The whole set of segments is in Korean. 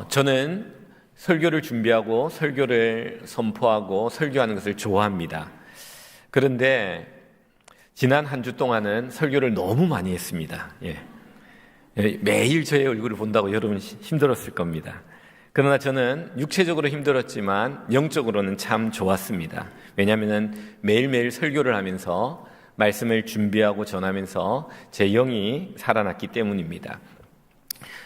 저는 설교를 준비하고 설교를 선포하고 설교하는 것을 좋아합니다. 그런데 지난 한 주 동안은 설교를 너무 많이 했습니다. 매일 저의 얼굴을 본다고 여러분 힘들었을 겁니다. 그러나 저는 육체적으로 힘들었지만 영적으로는 참 좋았습니다. 왜냐하면 매일매일 설교를 하면서 말씀을 준비하고 전하면서 제 영이 살아났기 때문입니다.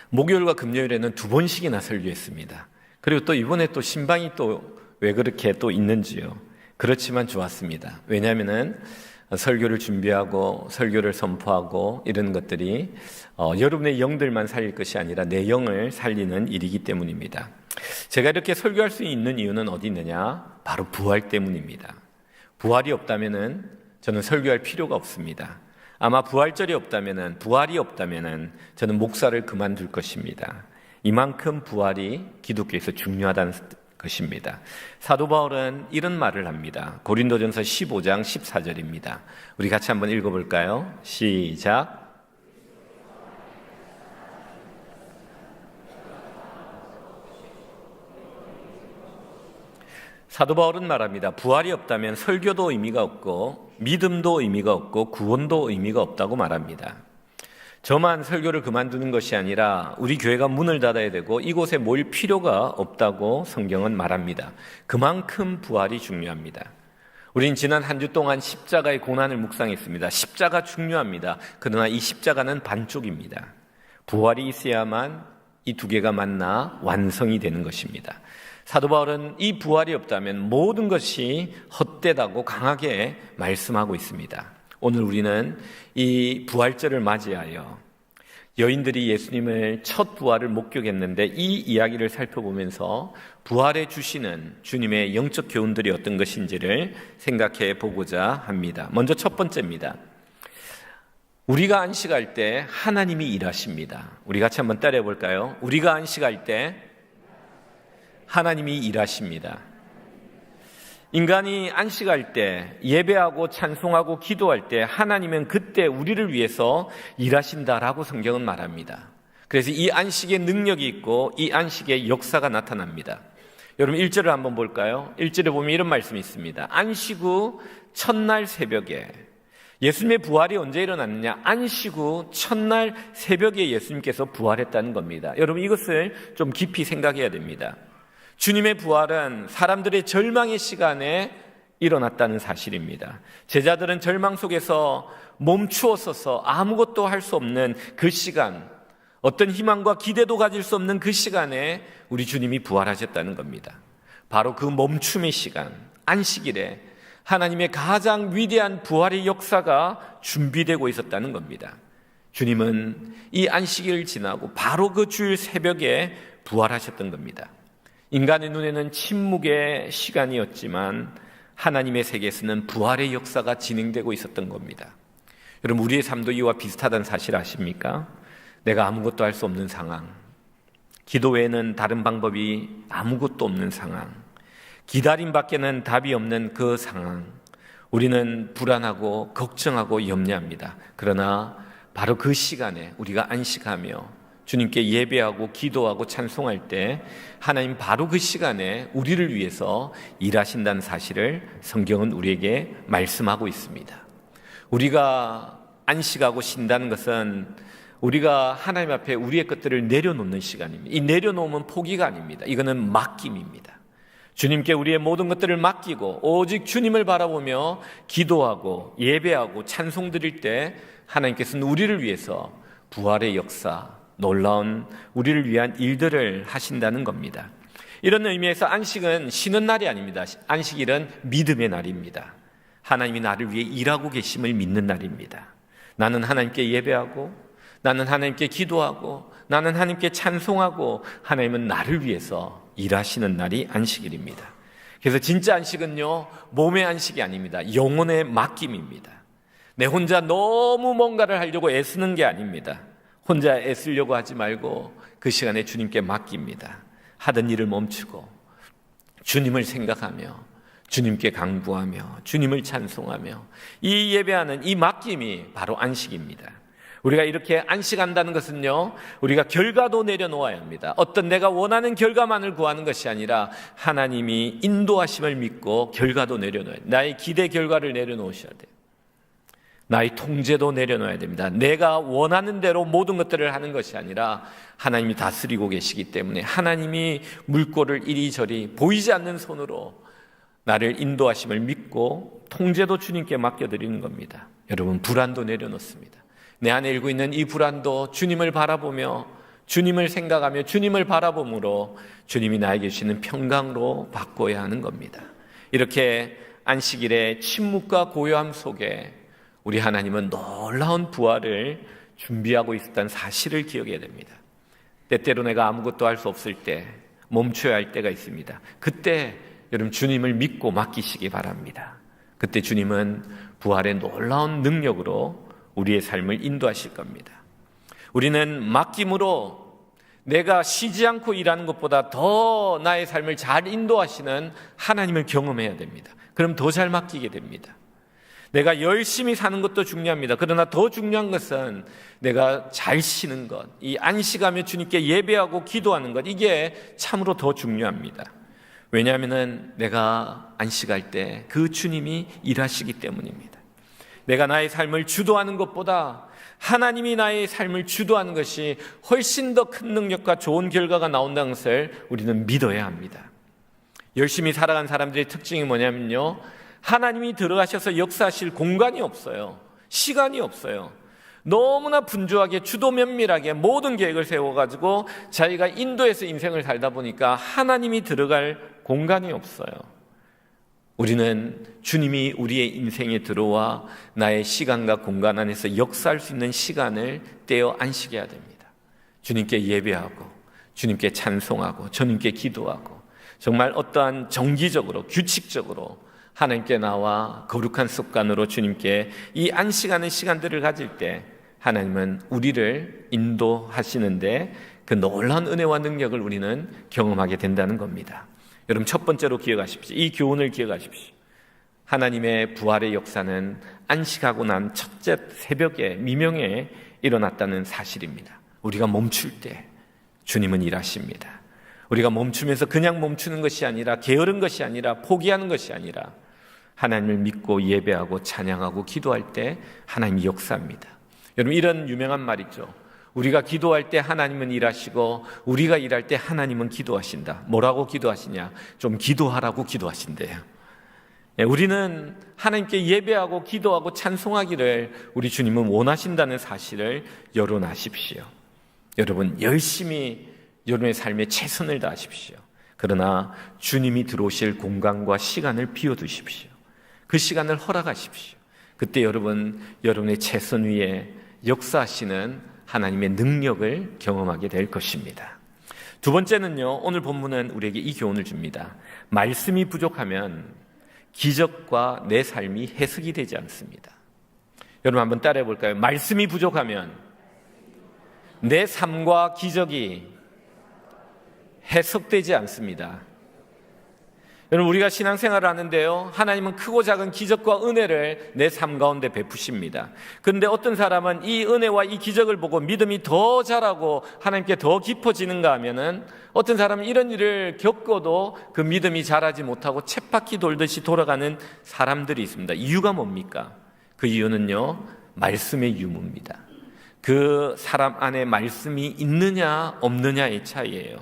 목요일과 금요일에는 2번씩이나 설교했습니다. 그리고 또 이번에 또 신방이 또 왜 그렇게 또 있는지요. 그렇지만 좋았습니다. 왜냐하면 설교를 준비하고 설교를 선포하고 이런 것들이 여러분의 영들만 살릴 것이 아니라 내 영을 살리는 일이기 때문입니다. 제가 이렇게 설교할 수 있는 이유는 어디 있느냐? 바로 부활 때문입니다. 부활이 없다면은 저는 설교할 필요가 없습니다. 아마 부활이 없다면은 저는 목사를 그만둘 것입니다. 이만큼 부활이 기독교에서 중요하다는 것입니다. 사도 바울은 이런 말을 합니다. 고린도전서 15장 14절입니다. 우리 같이 한번 읽어볼까요? 시작. 사도 바울은 말합니다. 부활이 없다면 설교도 의미가 없고 믿음도 의미가 없고 구원도 의미가 없다고 말합니다. 저만 설교를 그만두는 것이 아니라 우리 교회가 문을 닫아야 되고 이곳에 모일 필요가 없다고 성경은 말합니다. 그만큼 부활이 중요합니다. 우린 지난 한 주 동안 십자가의 고난을 묵상했습니다. 십자가 중요합니다. 그러나 이 십자가는 반쪽입니다. 부활이 있어야만 이 두 개가 만나 완성이 되는 것입니다. 사도 바울은 이 부활이 없다면 모든 것이 헛되다고 강하게 말씀하고 있습니다. 오늘 우리는 이 부활절을 맞이하여 여인들이 예수님을 첫 부활을 목격했는데 이 이야기를 살펴보면서 부활해 주시는 주님의 영적 교훈들이 어떤 것인지를 생각해 보고자 합니다. 먼저 첫 번째입니다. 우리가 안식할 때 하나님이 일하십니다. 우리 같이 한번 따라해 볼까요? 우리가 안식할 때 하나님이 일하십니다. 인간이 안식할 때 예배하고 찬송하고 기도할 때 하나님은 그때 우리를 위해서 일하신다라고 성경은 말합니다. 그래서 이 안식의 능력이 있고 이 안식의 역사가 나타납니다. 여러분 1절을 한번 볼까요? 1절에 보면 이런 말씀이 있습니다. 안식 후 첫날 새벽에 예수님의 부활이 언제 일어났느냐? 안식 후 첫날 새벽에 예수님께서 부활했다는 겁니다. 여러분 이것을 좀 깊이 생각해야 됩니다. 주님의 부활은 사람들의 절망의 시간에 일어났다는 사실입니다. 제자들은 절망 속에서 멈추었어서 아무것도 할 수 없는 그 시간, 어떤 희망과 기대도 가질 수 없는 그 시간에 우리 주님이 부활하셨다는 겁니다. 바로 그 멈춤의 시간, 안식일에 하나님의 가장 위대한 부활의 역사가 준비되고 있었다는 겁니다. 주님은 이 안식일을 지나고 바로 그 주일 새벽에 부활하셨던 겁니다. 인간의 눈에는 침묵의 시간이었지만 하나님의 세계에서는 부활의 역사가 진행되고 있었던 겁니다. 여러분 우리의 삶도 이와 비슷하다는 사실 아십니까? 내가 아무것도 할 수 없는 상황, 기도 외에는 다른 방법이 아무것도 없는 상황, 기다림밖에는 답이 없는 그 상황, 우리는 불안하고 걱정하고 염려합니다. 그러나 바로 그 시간에 우리가 안식하며 주님께 예배하고 기도하고 찬송할 때 하나님 바로 그 시간에 우리를 위해서 일하신다는 사실을 성경은 우리에게 말씀하고 있습니다. 우리가 안식하고 쉰다는 것은 우리가 하나님 앞에 우리의 것들을 내려놓는 시간입니다. 이 내려놓으면 포기가 아닙니다. 이거는 맡김입니다. 주님께 우리의 모든 것들을 맡기고 오직 주님을 바라보며 기도하고 예배하고 찬송 드릴 때 하나님께서는 우리를 위해서 부활의 역사, 놀라운 우리를 위한 일들을 하신다는 겁니다. 이런 의미에서 안식은 쉬는 날이 아닙니다. 안식일은 믿음의 날입니다. 하나님이 나를 위해 일하고 계심을 믿는 날입니다. 나는 하나님께 예배하고 나는 하나님께 기도하고 나는 하나님께 찬송하고 하나님은 나를 위해서 일하시는 날이 안식일입니다. 그래서 진짜 안식은요, 몸의 안식이 아닙니다. 영혼의 맡김입니다. 내 혼자 너무 뭔가를 하려고 애쓰는 게 아닙니다. 혼자 애쓰려고 하지 말고 그 시간에 주님께 맡깁니다. 하던 일을 멈추고 주님을 생각하며 주님께 간구하며 주님을 찬송하며 이 예배하는 이 맡김이 바로 안식입니다. 우리가 이렇게 안식한다는 것은요, 우리가 결과도 내려놓아야 합니다. 어떤 내가 원하는 결과만을 구하는 것이 아니라 하나님이 인도하심을 믿고 결과도 내려놓아야 돼요. 나의 기대 결과를 내려놓으셔야 돼요. 나의 통제도 내려놓아야 됩니다. 내가 원하는 대로 모든 것들을 하는 것이 아니라 하나님이 다스리고 계시기 때문에 하나님이 물꼬를 이리저리 보이지 않는 손으로 나를 인도하심을 믿고 통제도 주님께 맡겨드리는 겁니다. 여러분, 불안도 내려놓습니다. 내 안에 일고 있는 이 불안도 주님을 바라보며 주님을 생각하며 주님을 바라봄으로 주님이 나에게 주시는 평강으로 바꿔야 하는 겁니다. 이렇게 안식일의 침묵과 고요함 속에 우리 하나님은 놀라운 부활을 준비하고 있었다는 사실을 기억해야 됩니다. 때때로 내가 아무것도 할 수 없을 때 멈춰야 할 때가 있습니다. 그때 여러분 주님을 믿고 맡기시기 바랍니다. 그때 주님은 부활의 놀라운 능력으로 우리의 삶을 인도하실 겁니다. 우리는 맡김으로 내가 쉬지 않고 일하는 것보다 더 나의 삶을 잘 인도하시는 하나님을 경험해야 됩니다. 그럼 더 잘 맡기게 됩니다. 내가 열심히 사는 것도 중요합니다. 그러나 더 중요한 것은 내가 잘 쉬는 것, 이 안식하며 주님께 예배하고 기도하는 것, 이게 참으로 더 중요합니다. 왜냐하면 내가 안식할 때 그 주님이 일하시기 때문입니다. 내가 나의 삶을 주도하는 것보다 하나님이 나의 삶을 주도하는 것이 훨씬 더 큰 능력과 좋은 결과가 나온다는 것을 우리는 믿어야 합니다. 열심히 살아간 사람들의 특징이 뭐냐면요, 하나님이 들어가셔서 역사하실 공간이 없어요. 시간이 없어요. 너무나 분주하게 주도 면밀하게 모든 계획을 세워가지고 자기가 인도에서 인생을 살다 보니까 하나님이 들어갈 공간이 없어요. 우리는 주님이 우리의 인생에 들어와 나의 시간과 공간 안에서 역사할 수 있는 시간을 떼어 안식해야 됩니다. 주님께 예배하고 주님께 찬송하고 주님께 기도하고 정말 어떠한 정기적으로 규칙적으로 하나님께 나와 거룩한 습관으로 주님께 이 안식하는 시간들을 가질 때 하나님은 우리를 인도하시는데 그 놀라운 은혜와 능력을 우리는 경험하게 된다는 겁니다. 여러분, 첫 번째로 기억하십시오. 이 교훈을 기억하십시오. 하나님의 부활의 역사는 안식하고 난 첫째 새벽에 미명에 일어났다는 사실입니다. 우리가 멈출 때 주님은 일하십니다. 우리가 멈추면서 그냥 멈추는 것이 아니라 게으른 것이 아니라 포기하는 것이 아니라 하나님을 믿고 예배하고 찬양하고 기도할 때 하나님이 역사합니다. 여러분, 이런 유명한 말 있죠. 우리가 기도할 때 하나님은 일하시고 우리가 일할 때 하나님은 기도하신다. 뭐라고 기도하시냐? 좀 기도하라고 기도하신대요. 우리는 하나님께 예배하고 기도하고 찬송하기를 우리 주님은 원하신다는 사실을 여론하십시오. 여러분, 열심히 여러분의 삶에 최선을 다하십시오. 그러나 주님이 들어오실 공간과 시간을 비워두십시오. 그 시간을 허락하십시오. 그때 여러분, 여러분의 최선 위에 역사하시는 하나님의 능력을 경험하게 될 것입니다. 두 번째는요, 오늘 본문은 우리에게 이 교훈을 줍니다. 말씀이 부족하면 기적과 내 삶이 해석이 되지 않습니다. 여러분 한번 따라해 볼까요? 말씀이 부족하면 내 삶과 기적이 해석되지 않습니다. 여러분, 우리가 신앙생활을 하는데요, 하나님은 크고 작은 기적과 은혜를 내 삶 가운데 베푸십니다. 그런데 어떤 사람은 이 은혜와 이 기적을 보고 믿음이 더 자라고 하나님께 더 깊어지는가 하면은 어떤 사람은 이런 일을 겪어도 그 믿음이 자라지 못하고 쳇바퀴 돌듯이 돌아가는 사람들이 있습니다. 이유가 뭡니까? 그 이유는요, 말씀의 유무입니다. 그 사람 안에 말씀이 있느냐 없느냐의 차이예요.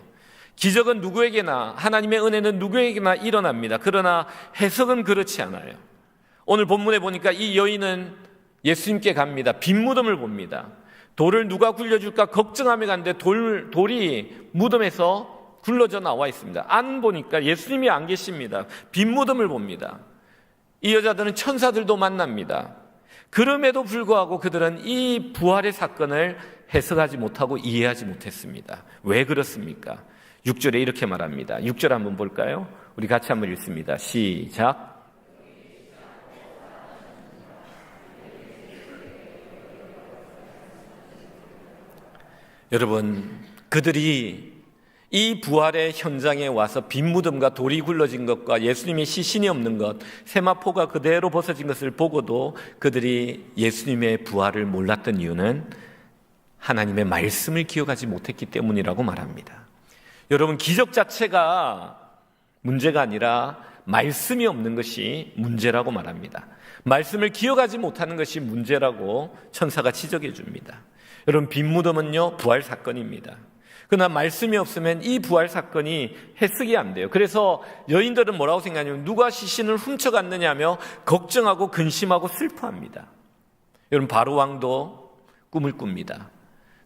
기적은 누구에게나, 하나님의 은혜는 누구에게나 일어납니다. 그러나 해석은 그렇지 않아요. 오늘 본문에 보니까 이 여인은 예수님께 갑니다. 빈 무덤을 봅니다. 돌을 누가 굴려줄까 걱정하며 갔는데 돌이 무덤에서 굴러져 나와 있습니다. 안 보니까 예수님이 안 계십니다. 빈 무덤을 봅니다. 이 여자들은 천사들도 만납니다. 그럼에도 불구하고 그들은 이 부활의 사건을 해석하지 못하고 이해하지 못했습니다. 왜 그렇습니까? 6절에 이렇게 말합니다. 6절 한번 볼까요? 우리 같이 한번 읽습니다. 시작. 여러분, 그들이 이 부활의 현장에 와서 빈 무덤과 돌이 굴러진 것과 예수님의 시신이 없는 것, 세마포가 그대로 벗어진 것을 보고도 그들이 예수님의 부활을 몰랐던 이유는 하나님의 말씀을 기억하지 못했기 때문이라고 말합니다. 여러분, 기적 자체가 문제가 아니라 말씀이 없는 것이 문제라고 말합니다. 말씀을 기억하지 못하는 것이 문제라고 천사가 지적해 줍니다. 여러분, 빈 무덤은요, 부활 사건입니다. 그러나 말씀이 없으면 이 부활 사건이 해석이 안 돼요. 그래서 여인들은 뭐라고 생각하냐면 누가 시신을 훔쳐갔느냐며 걱정하고 근심하고 슬퍼합니다. 여러분, 바로 왕도 꿈을 꿉니다.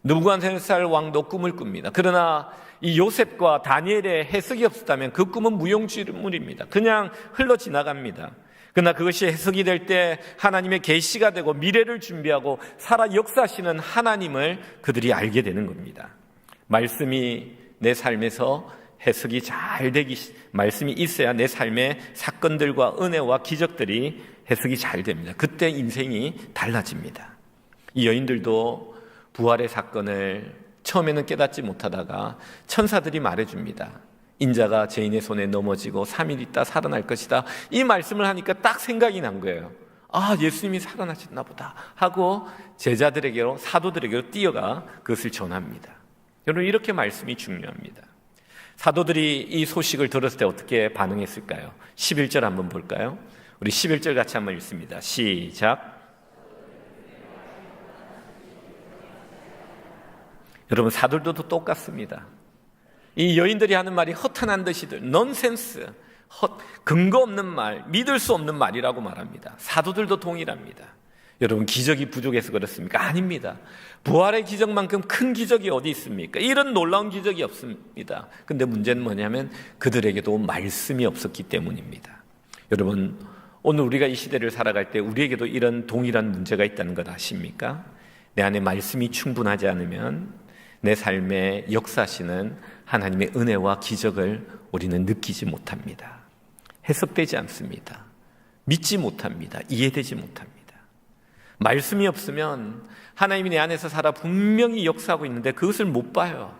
느부갓네살 왕도 꿈을 꿉니다. 그러나 이 요셉과 다니엘의 해석이 없었다면 그 꿈은 무용지물입니다. 그냥 흘러 지나갑니다. 그러나 그것이 해석이 될 때 하나님의 계시가 되고 미래를 준비하고 살아 역사하시는 하나님을 그들이 알게 되는 겁니다. 말씀이 내 삶에서 해석이 잘 되기, 말씀이 있어야 내 삶의 사건들과 은혜와 기적들이 해석이 잘 됩니다. 그때 인생이 달라집니다. 이 여인들도 부활의 사건을 처음에는 깨닫지 못하다가 천사들이 말해줍니다. 인자가 죄인의 손에 넘어지고 3일 있다 살아날 것이다. 이 말씀을 하니까 딱 생각이 난 거예요. 아, 예수님이 살아나셨나 보다 하고 제자들에게로, 사도들에게로 뛰어가 그것을 전합니다. 여러분, 이렇게 말씀이 중요합니다. 사도들이 이 소식을 들었을 때 어떻게 반응했을까요? 11절 한번 볼까요? 우리 11절 같이 한번 읽습니다. 시작. 여러분, 사도들도 똑같습니다. 이 여인들이 하는 말이 허탄한 듯이들, 넌센스, 근거 없는 말, 믿을 수 없는 말이라고 말합니다. 사도들도 동일합니다. 여러분, 기적이 부족해서 그렇습니까? 아닙니다. 부활의 기적만큼 큰 기적이 어디 있습니까? 이런 놀라운 기적이 없습니다. 근데 문제는 뭐냐면 그들에게도 말씀이 없었기 때문입니다. 여러분, 오늘 우리가 이 시대를 살아갈 때 우리에게도 이런 동일한 문제가 있다는 것 아십니까? 내 안에 말씀이 충분하지 않으면 내 삶에 역사하시는 하나님의 은혜와 기적을 우리는 느끼지 못합니다. 해석되지 않습니다. 믿지 못합니다. 이해되지 못합니다. 말씀이 없으면 하나님이 내 안에서 살아 분명히 역사하고 있는데 그것을 못 봐요.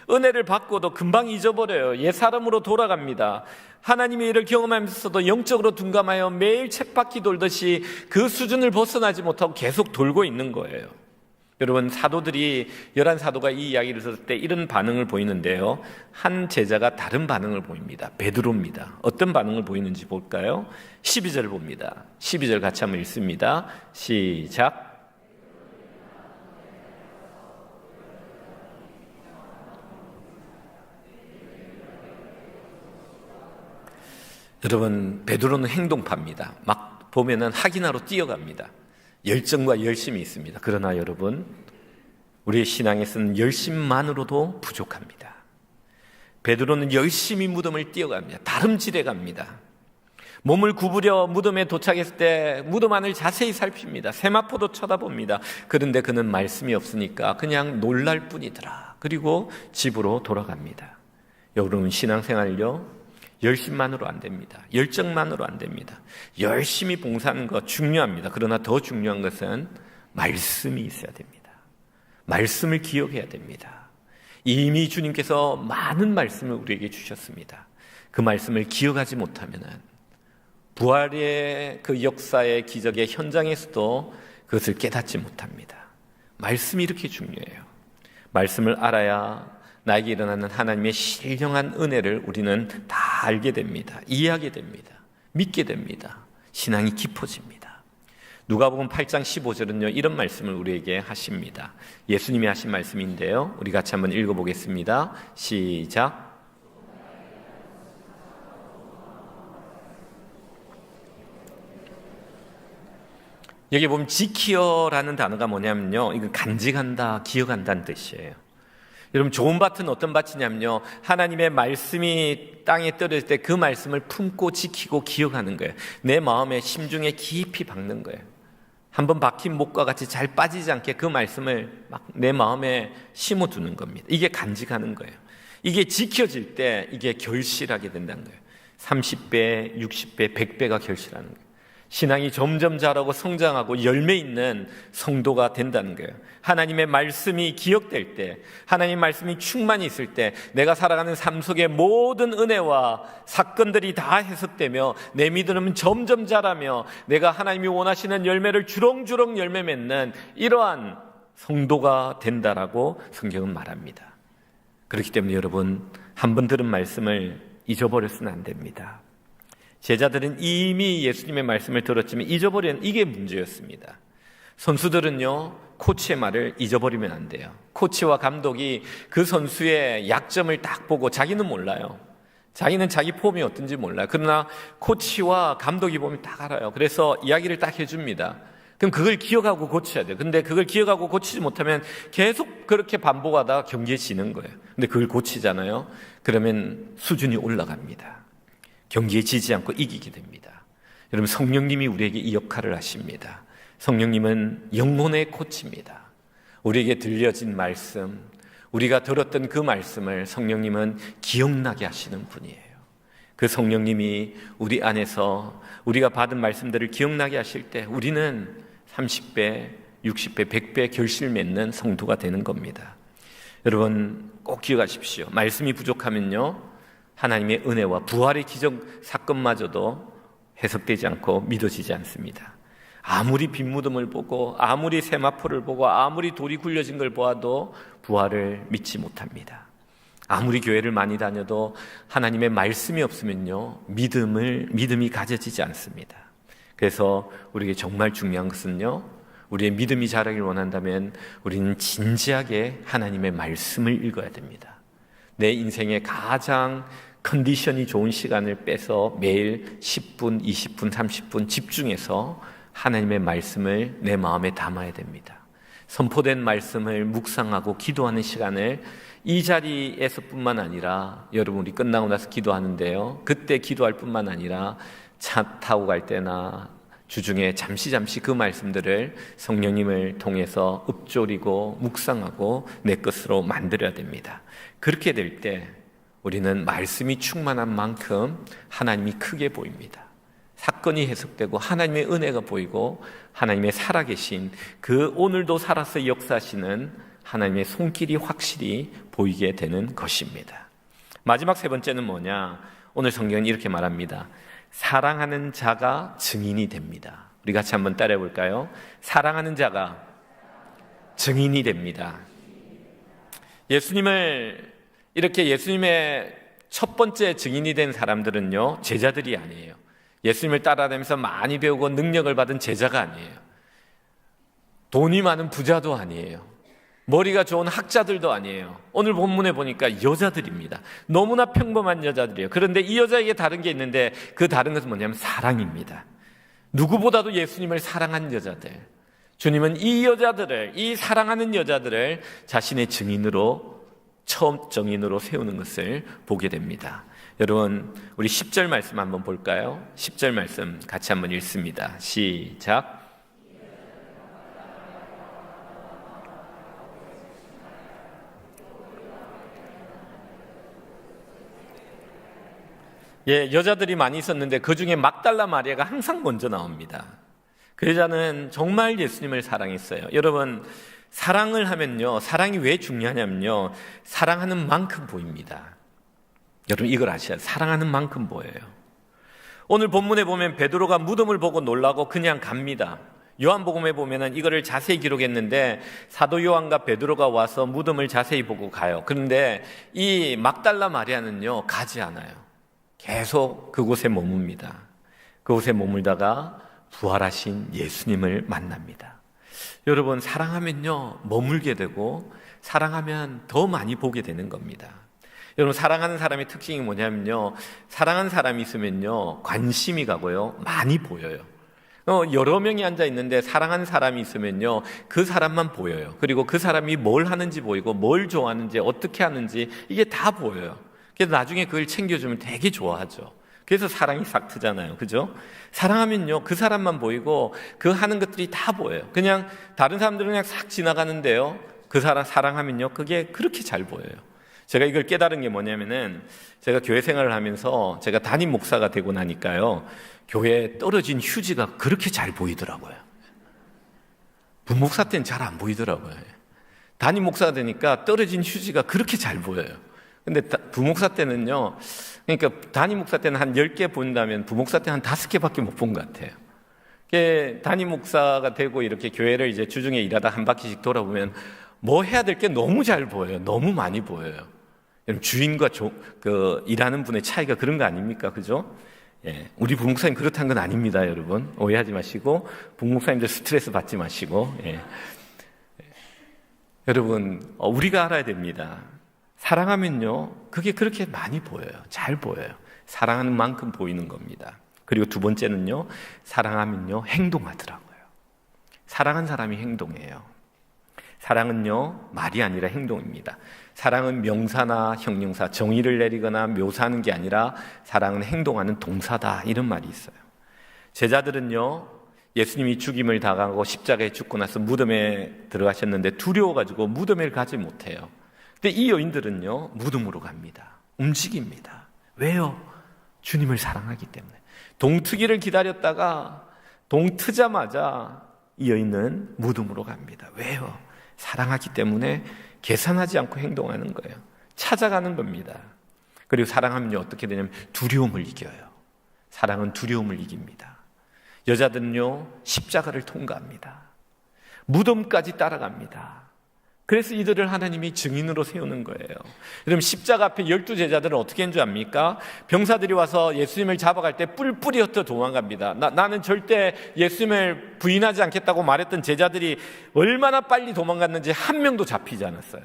은혜를 받고도 금방 잊어버려요. 옛 사람으로 돌아갑니다. 하나님의 일을 경험하면서도 영적으로 둔감하여 매일 쳇바퀴 돌듯이 그 수준을 벗어나지 못하고 계속 돌고 있는 거예요. 여러분, 사도들이 11사도가 이 이야기를 들을 때 이런 반응을 보이는데요, 한 제자가 다른 반응을 보입니다. 베드로입니다. 어떤 반응을 보이는지 볼까요? 12절을 봅니다. 12절 같이 한번 읽습니다. 시작. 여러분, 베드로는 행동파입니다. 막 보면은 확인하러 뛰어갑니다. 열정과 열심이 있습니다. 그러나 여러분, 우리의 신앙에서는 열심만으로도 부족합니다. 베드로는 열심히 무덤을 뛰어갑니다. 다름질해 갑니다. 몸을 구부려 무덤에 도착했을 때 무덤 안을 자세히 살핍니다. 세마포도 쳐다봅니다. 그런데 그는 말씀이 없으니까 그냥 놀랄 뿐이더라. 그리고 집으로 돌아갑니다. 여러분, 신앙생활요, 열심만으로 안 됩니다. 열정만으로 안 됩니다. 열심히 봉사하는 것 중요합니다. 그러나 더 중요한 것은 말씀이 있어야 됩니다. 말씀을 기억해야 됩니다. 이미 주님께서 많은 말씀을 우리에게 주셨습니다. 그 말씀을 기억하지 못하면 부활의 그 역사의 기적의 현장에서도 그것을 깨닫지 못합니다. 말씀이 이렇게 중요해요. 말씀을 알아야 나에게 일어나는 하나님의 신령한 은혜를 우리는 다 알게 됩니다. 이해하게 됩니다. 믿게 됩니다. 신앙이 깊어집니다. 누가복음 8장 15절은요, 이런 말씀을 우리에게 하십니다. 예수님이 하신 말씀인데요, 우리 같이 한번 읽어보겠습니다. 시작. 여기 보면 지키어라는 단어가 뭐냐면요, 이건 간직한다, 기억한다는 뜻이에요. 여러분, 좋은 밭은 어떤 밭이냐면요, 하나님의 말씀이 땅에 떨어질 때 그 말씀을 품고 지키고 기억하는 거예요. 내 마음에 심중에 깊이 박는 거예요. 한번 박힌 목과 같이 잘 빠지지 않게 그 말씀을 막 내 마음에 심어두는 겁니다. 이게 간직하는 거예요. 이게 지켜질 때 이게 결실하게 된다는 거예요. 30배, 60배, 100배가 결실하는 거예요. 신앙이 점점 자라고 성장하고 열매 있는 성도가 된다는 거예요. 하나님의 말씀이 기억될 때, 하나님의 말씀이 충만히 있을 때 내가 살아가는 삶 속의 모든 은혜와 사건들이 다 해석되며 내 믿음은 점점 자라며 내가 하나님이 원하시는 열매를 주렁주렁 열매 맺는 이러한 성도가 된다라고 성경은 말합니다. 그렇기 때문에 여러분, 한 번 들은 말씀을 잊어버려서는 안 됩니다. 제자들은 이미 예수님의 말씀을 들었지만 잊어버리는 이게 문제였습니다. 선수들은요, 코치의 말을 잊어버리면 안 돼요. 코치와 감독이 그 선수의 약점을 딱 보고, 자기는 몰라요. 자기는 자기 폼이 어떤지 몰라요. 그러나 코치와 감독이 보면 딱 알아요. 그래서 이야기를 딱 해줍니다. 그럼 그걸 기억하고 고쳐야 돼요. 근데 그걸 기억하고 고치지 못하면 계속 그렇게 반복하다가 경기에 지는 거예요. 근데 그걸 고치잖아요. 그러면 수준이 올라갑니다. 경기에 지지 않고 이기게 됩니다. 여러분, 성령님이 우리에게 이 역할을 하십니다. 성령님은 영혼의 코치입니다. 우리에게 들려진 말씀, 우리가 들었던 그 말씀을 성령님은 기억나게 하시는 분이에요. 그 성령님이 우리 안에서 우리가 받은 말씀들을 기억나게 하실 때 우리는 30배, 60배, 100배 결실 맺는 성도가 되는 겁니다. 여러분, 꼭 기억하십시오. 말씀이 부족하면요, 하나님의 은혜와 부활의 기적 사건마저도 해석되지 않고 믿어지지 않습니다. 아무리 빈무덤을 보고, 아무리 세마포를 보고, 아무리 돌이 굴려진 걸 보아도 부활을 믿지 못합니다. 아무리 교회를 많이 다녀도 하나님의 말씀이 없으면요, 믿음이 가져지지 않습니다. 그래서 우리에게 정말 중요한 것은요, 우리의 믿음이 자라길 원한다면 우리는 진지하게 하나님의 말씀을 읽어야 됩니다. 내 인생의 가장 컨디션이 좋은 시간을 빼서 매일 10분, 20분, 30분 집중해서 하나님의 말씀을 내 마음에 담아야 됩니다. 선포된 말씀을 묵상하고 기도하는 시간을 이 자리에서뿐만 아니라, 여러분, 우리 끝나고 나서 기도하는데요, 그때 기도할 뿐만 아니라 차 타고 갈 때나 주중에 잠시 그 말씀들을 성령님을 통해서 읊조리고 묵상하고 내 것으로 만들어야 됩니다. 그렇게 될 때 우리는 말씀이 충만한 만큼 하나님이 크게 보입니다. 사건이 해석되고 하나님의 은혜가 보이고 하나님의 살아계신, 그 오늘도 살아서 역사하시는 하나님의 손길이 확실히 보이게 되는 것입니다. 마지막 세 번째는 뭐냐? 오늘 성경은 이렇게 말합니다. 사랑하는 자가 증인이 됩니다. 우리 같이 한번 따라해 볼까요? 사랑하는 자가 증인이 됩니다. 예수님의 첫 번째 증인이 된 사람들은요, 제자들이 아니에요. 예수님을 따라다니면서 많이 배우고 능력을 받은 제자가 아니에요. 돈이 많은 부자도 아니에요. 머리가 좋은 학자들도 아니에요. 오늘 본문에 보니까 여자들입니다. 너무나 평범한 여자들이에요. 그런데 이 여자에게 다른 게 있는데, 그 다른 것은 뭐냐면 사랑입니다. 누구보다도 예수님을 사랑한 여자들. 주님은 이 여자들을, 이 사랑하는 여자들을 자신의 증인으로, 처음 증인으로 세우는 것을 보게 됩니다. 여러분, 우리 10절 말씀 한번 볼까요? 10절 말씀 같이 한번 읽습니다. 시작. 예, 여자들이 많이 있었는데 그 중에 막달라 마리아가 항상 먼저 나옵니다. 그 여자는 정말 예수님을 사랑했어요. 여러분, 사랑을 하면요, 사랑이 왜 중요하냐면요, 사랑하는 만큼 보입니다. 여러분, 이걸 아셔야 돼요. 사랑하는 만큼 보여요. 오늘 본문에 보면 베드로가 무덤을 보고 놀라고 그냥 갑니다. 요한복음에 보면은 이거를 자세히 기록했는데, 사도 요한과 베드로가 와서 무덤을 자세히 보고 가요. 그런데 이 막달라 마리아는요, 가지 않아요. 계속 그곳에 머뭅니다. 그곳에 머물다가 부활하신 예수님을 만납니다. 여러분, 사랑하면요, 머물게 되고 사랑하면 더 많이 보게 되는 겁니다. 여러분, 사랑하는 사람의 특징이 뭐냐면요, 사랑하는 사람이 있으면요, 관심이 가고요, 많이 보여요. 여러 명이 앉아 있는데 사랑하는 사람이 있으면요, 그 사람만 보여요. 그리고 그 사람이 뭘 하는지 보이고 뭘 좋아하는지 어떻게 하는지 이게 다 보여요. 그래서 나중에 그걸 챙겨주면 되게 좋아하죠. 그래서 사랑이 싹 트잖아요. 그죠? 사랑하면요, 그 사람만 보이고 그 하는 것들이 다 보여요. 그냥 다른 사람들은 그냥 싹 지나가는데요, 그 사람 사랑하면요, 그게 그렇게 잘 보여요. 제가 이걸 깨달은 게 뭐냐면은, 제가 교회 생활을 하면서 제가 담임 목사가 되고 나니까요, 교회에 떨어진 휴지가 그렇게 잘 보이더라고요. 부목사 때는 잘 안 보이더라고요. 담임 목사가 되니까 떨어진 휴지가 그렇게 잘 보여요. 근데 부목사 때는요, 그러니까 담임 목사 때는 한 10개 본다면 부목사 때는 한 5개밖에 못 본 것 같아요. 담임 목사가 되고 이렇게 교회를 이제 주중에 일하다 한 바퀴씩 돌아보면 뭐 해야 될 게 너무 잘 보여요. 너무 많이 보여요. 주인과 일하는 분의 차이가 그런 거 아닙니까? 그죠? 예, 우리 부목사님 그렇다는 건 아닙니다, 여러분. 오해하지 마시고, 부목사님들 스트레스 받지 마시고, 예. 여러분, 우리가 알아야 됩니다. 사랑하면요, 그게 그렇게 많이 보여요. 잘 보여요. 사랑하는 만큼 보이는 겁니다. 그리고 두 번째는요, 사랑하면요, 행동하더라고요. 사랑한 사람이 행동해요. 사랑은요, 말이 아니라 행동입니다. 사랑은 명사나 형용사, 정의를 내리거나 묘사하는 게 아니라 사랑은 행동하는 동사다. 이런 말이 있어요. 제자들은요, 예수님이 죽임을 당하고 십자가에 죽고 나서 무덤에 들어가셨는데 두려워가지고 무덤에 가지 못해요. 근데 이 여인들은요, 무덤으로 갑니다. 움직입니다. 왜요? 주님을 사랑하기 때문에. 동트기를 기다렸다가 동트자마자 이 여인은 무덤으로 갑니다. 왜요? 사랑하기 때문에 계산하지 않고 행동하는 거예요. 찾아가는 겁니다. 그리고 사랑하면요, 어떻게 되냐면 두려움을 이겨요. 사랑은 두려움을 이깁니다. 여자들은요, 십자가를 통과합니다. 무덤까지 따라갑니다. 그래서 이들을 하나님이 증인으로 세우는 거예요. 여러분, 십자가 앞에 12제자들은 어떻게 한 줄 압니까? 병사들이 와서 예수님을 잡아갈 때 뿔뿔이 흩어 도망갑니다. 나는 절대 예수님을 부인하지 않겠다고 말했던 제자들이 얼마나 빨리 도망갔는지 한 명도 잡히지 않았어요.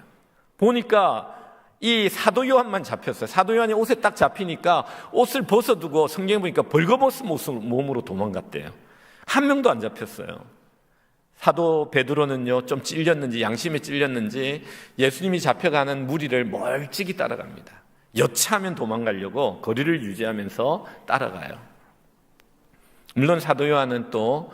보니까 이 사도 요한만 잡혔어요. 사도 요한이 옷에 딱 잡히니까 옷을 벗어두고 성경에 보니까 벌거벗은 몸으로 도망갔대요. 한 명도 안 잡혔어요. 사도 베드로는요, 좀 찔렸는지 양심에 찔렸는지 예수님이 잡혀가는 무리를 멀찍이 따라갑니다. 여차하면 도망가려고 거리를 유지하면서 따라가요. 물론 사도 요한은 또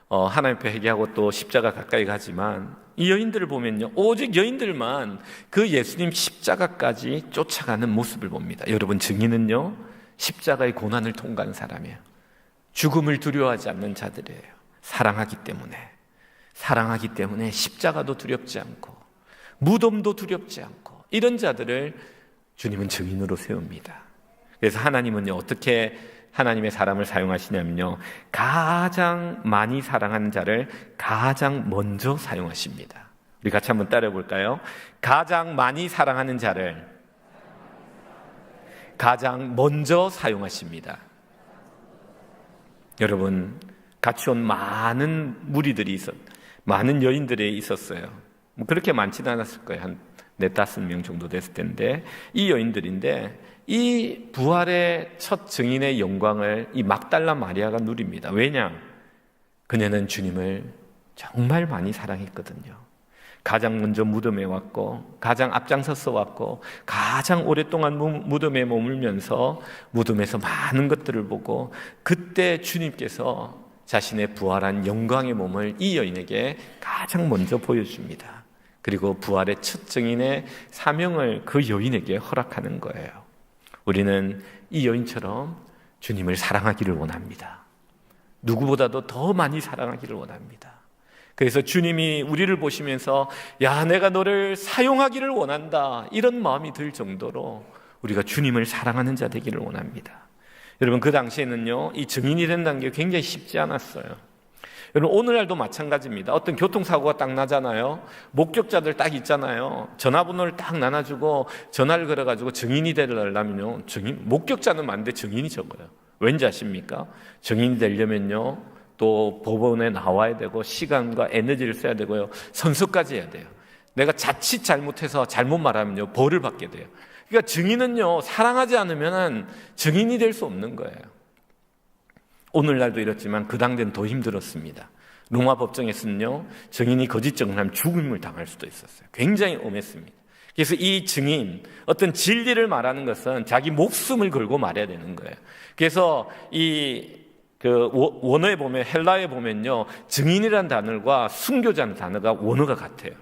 하나님 앞에 회개하고 또 십자가 가까이 가지만 이 여인들을 보면요, 오직 여인들만 그 예수님 십자가까지 쫓아가는 모습을 봅니다. 여러분, 증인은요, 십자가의 고난을 통과한 사람이에요. 죽음을 두려워하지 않는 자들이에요. 사랑하기 때문에 십자가도 두렵지 않고 무덤도 두렵지 않고 이런 자들을 주님은 증인으로 세웁니다. 그래서 하나님은요, 어떻게 하나님의 사람을 사용하시냐면요, 가장 많이 사랑하는 자를 가장 먼저 사용하십니다. 우리 같이 한번 따라해 볼까요? 가장 많이 사랑하는 자를 가장 먼저 사용하십니다. 여러분, 같이 온 많은 무리들이 많은 여인들이 있었어요. 그렇게 많지는 않았을 거예요. 한 4-5명 정도 됐을 텐데, 이 여인들인데 이 부활의 첫 증인의 영광을 이 막달라 마리아가 누립니다. 왜냐? 그녀는 주님을 정말 많이 사랑했거든요. 가장 먼저 무덤에 왔고, 가장 앞장서서 왔고, 가장 오랫동안 무덤에 머물면서 무덤에서 많은 것들을 보고, 그때 주님께서 자신의 부활한 영광의 몸을 이 여인에게 가장 먼저 보여줍니다. 그리고 부활의 첫 증인의 사명을 그 여인에게 허락하는 거예요. 우리는 이 여인처럼 주님을 사랑하기를 원합니다. 누구보다도 더 많이 사랑하기를 원합니다. 그래서 주님이 우리를 보시면서 야, 내가 너를 사용하기를 원한다, 이런 마음이 들 정도로 우리가 주님을 사랑하는 자 되기를 원합니다. 여러분, 그 당시에는요, 이 증인이 된다는 게 굉장히 쉽지 않았어요. 여러분, 오늘날도 마찬가지입니다. 어떤 교통사고가 딱 나잖아요. 목격자들 딱 있잖아요. 전화번호를 딱 나눠주고 전화를 걸어가지고 증인이 되려면요, 목격자는 많은데 증인이 적어요. 왠지 아십니까? 증인이 되려면요, 또 법원에 나와야 되고 시간과 에너지를 써야 되고요, 선서까지 해야 돼요. 내가 자칫 잘못해서 잘못 말하면요, 벌을 받게 돼요. 그러니까 증인은요, 사랑하지 않으면 증인이 될 수 없는 거예요. 오늘날도 이렇지만 그 당대는 더 힘들었습니다. 로마 법정에서는요, 증인이 거짓 증언하면 죽음을 당할 수도 있었어요. 굉장히 엄했습니다. 그래서 이 증인, 어떤 진리를 말하는 것은 자기 목숨을 걸고 말해야 되는 거예요. 그래서 원어에 보면, 헬라에 보면요, 증인이라는 단어가 순교자는 단어가 원어가 같아요.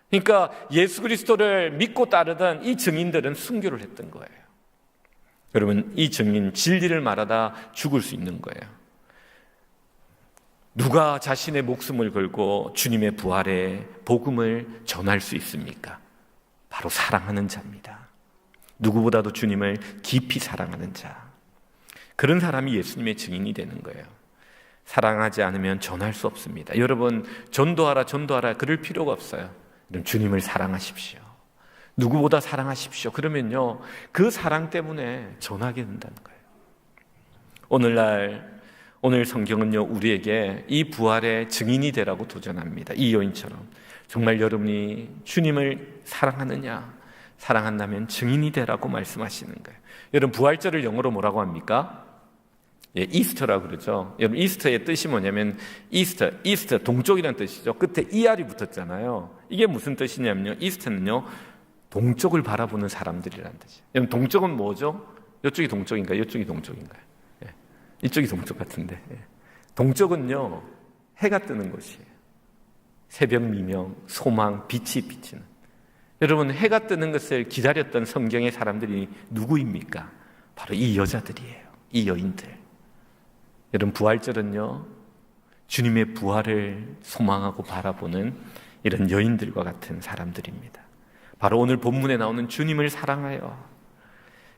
그러니까 예수 그리스도를 믿고 따르던 이 증인들은 순교를 했던 거예요. 여러분, 이 증인, 진리를 말하다 죽을 수 있는 거예요. 누가 자신의 목숨을 걸고 주님의 부활의 복음을 전할 수 있습니까? 바로 사랑하는 자입니다. 누구보다도 주님을 깊이 사랑하는 자. 그런 사람이 예수님의 증인이 되는 거예요. 사랑하지 않으면 전할 수 없습니다. 여러분, 전도하라 그럴 필요가 없어요. 주님을 사랑하십시오. 누구보다 사랑하십시오. 그러면요, 그 사랑 때문에 전하게 된다는 거예요. 오늘 성경은요, 우리에게 이 부활의 증인이 되라고 도전합니다. 이 여인처럼. 정말 여러분이 주님을 사랑하느냐? 사랑한다면 증인이 되라고 말씀하시는 거예요. 여러분, 부활절을 영어로 뭐라고 합니까? 이스터라고 그러죠. 여러분, 이스터의 뜻이 뭐냐면 이스터 동쪽이라는 뜻이죠. 끝에 ER이 붙었잖아요. 이게 무슨 뜻이냐면요, 이스터는요, 동쪽을 바라보는 사람들이라는 뜻이에요. 여러분, 동쪽은 뭐죠? 이쪽이 동쪽인가요? 이쪽이 동쪽인가요? 이쪽이 동쪽 같은데. 동쪽은요, 해가 뜨는 곳이에요. 새벽 미명, 소망, 빛이 비치는. 여러분, 해가 뜨는 것을 기다렸던 성경의 사람들이 누구입니까? 바로 이 여자들이에요. 이 여인들. 여러분, 부활절은요, 주님의 부활을 소망하고 바라보는 이런 여인들과 같은 사람들입니다. 바로 오늘 본문에 나오는 주님을 사랑하여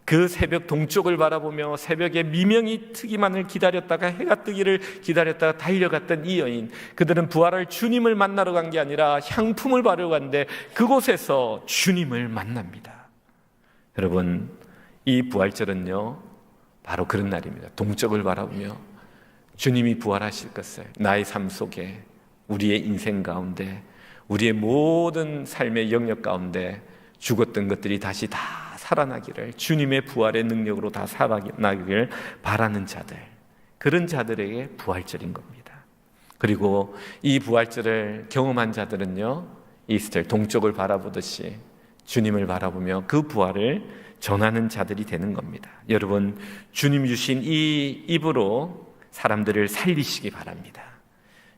그 새벽 동쪽을 바라보며 새벽에 미명이 트기만을 기다렸다가 해가 뜨기를 기다렸다가 달려갔던 이 여인, 그들은 부활할 주님을 만나러 간 게 아니라 향품을 바르러 갔는데 그곳에서 주님을 만납니다. 여러분, 이 부활절은요, 바로 그런 날입니다. 동쪽을 바라보며 주님이 부활하실 것을 나의 삶 속에, 우리의 인생 가운데, 우리의 모든 삶의 영역 가운데 죽었던 것들이 다시 다 살아나기를, 주님의 부활의 능력으로 다 살아나기를 바라는 자들, 그런 자들에게 부활절인 겁니다. 그리고 이 부활절을 경험한 자들은요, 이스터 동쪽을 바라보듯이 주님을 바라보며 그 부활을 전하는 자들이 되는 겁니다. 여러분, 주님 주신 이 입으로 사람들을 살리시기 바랍니다.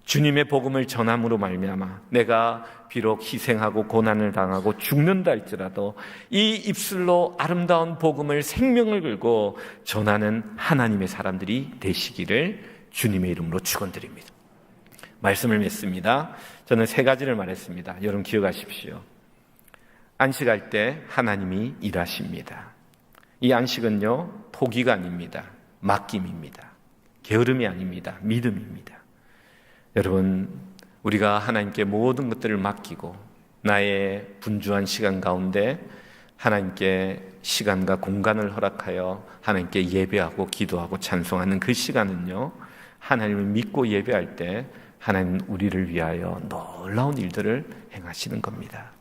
주님의 복음을 전함으로 말미암아 내가 비록 희생하고 고난을 당하고 죽는다 할지라도 이 입술로 아름다운 복음을, 생명을 걸고 전하는 하나님의 사람들이 되시기를 주님의 이름으로 축원드립니다. 말씀을 맺습니다. 저는 3가지를 말했습니다. 여러분 기억하십시오. 안식할 때 하나님이 일하십니다. 이 안식은요, 포기가 아닙니다. 맡김입니다. 게으름이 아닙니다. 믿음입니다. 여러분, 우리가 하나님께 모든 것들을 맡기고 나의 분주한 시간 가운데 하나님께 시간과 공간을 허락하여 하나님께 예배하고 기도하고 찬송하는 그 시간은요, 하나님을 믿고 예배할 때 하나님은 우리를 위하여 놀라운 일들을 행하시는 겁니다.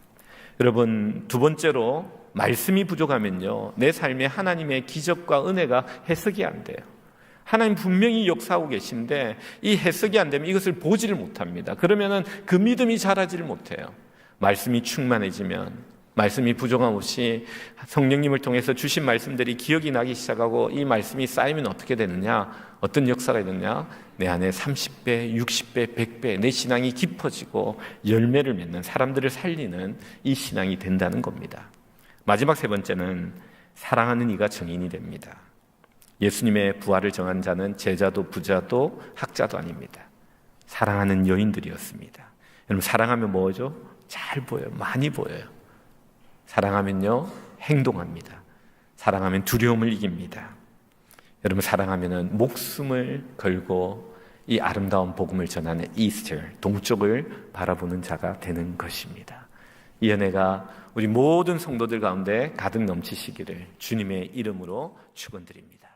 여러분, 2번째로 말씀이 부족하면요, 내 삶에 하나님의 기적과 은혜가 해석이 안 돼요. 하나님 분명히 역사하고 계신데 이 해석이 안 되면 이것을 보지를 못합니다. 그러면은 그 믿음이 자라지를 못해요. 말씀이 충만해지면, 말씀이 부족함없이 성령님을 통해서 주신 말씀들이 기억이 나기 시작하고 이 말씀이 쌓이면 어떻게 되느냐? 어떤 역사가 되느냐? 내 안에 30배, 60배, 100배 내 신앙이 깊어지고 열매를 맺는, 사람들을 살리는 이 신앙이 된다는 겁니다. 마지막 3번째는 사랑하는 이가 증인이 됩니다. 예수님의 부활을 정한 자는 제자도 부자도 학자도 아닙니다. 사랑하는 여인들이었습니다. 여러분, 사랑하면 뭐죠? 잘 보여요. 많이 보여요. 사랑하면요, 행동합니다. 사랑하면 두려움을 이깁니다. 여러분, 사랑하면은 목숨을 걸고 이 아름다운 복음을 전하는 이스터, 동쪽을 바라보는 자가 되는 것입니다. 이 은혜가 우리 모든 성도들 가운데 가득 넘치시기를 주님의 이름으로 축원드립니다.